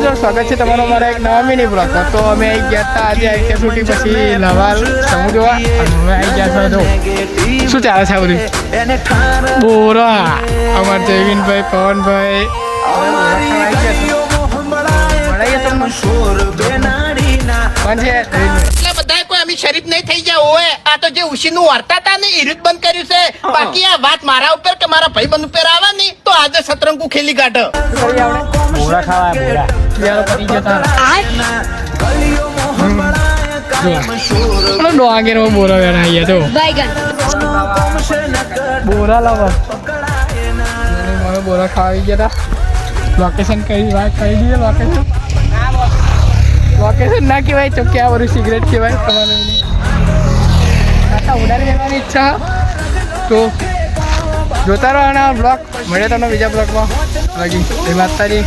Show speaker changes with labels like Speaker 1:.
Speaker 1: મિત્રો સ્વાગત છે તમારો મારા એક નવા મિની બ્લોગમાં. તો અમે આવી ગયા હતા આજે એક્ટિવિટી પછી લવાલ સમૂહ જોવા અને હવે આવી ગયા હતા. જો શું ચાલે છે આ બધું બોરા અમાર જયવીનભાઈ પવનભાઈ
Speaker 2: શરીફ નહીં થઈ જાય હોય. આ તો જે ઉશીનું વાર્તા હતા ને એ રીત બંધ કર્યું છે. બાકી આ વાત મારા ઉપર કે મારા ભાઈ બંધ ઉપર આવે ને તો આજે સતરંગુ ખેલી કાઢ.
Speaker 1: બોરા ખાવા ડોંગેરમાં બોરા વેણા અહીંયા તો બોરા લાવવા મને બોરા ખાવા ગયા હતા. લોકેશન કઈ વાત કહી દઈએ. લોકેશન ના કહેવાય તો ક્યાં બધું સિગરેટ કહેવાય તમારે ઉડાડી દેવાની ઈચ્છા તો જોતા રહો. બ્લોગ મળે તમને બીજા બ્લોગમાં લાગી એ માતાજી.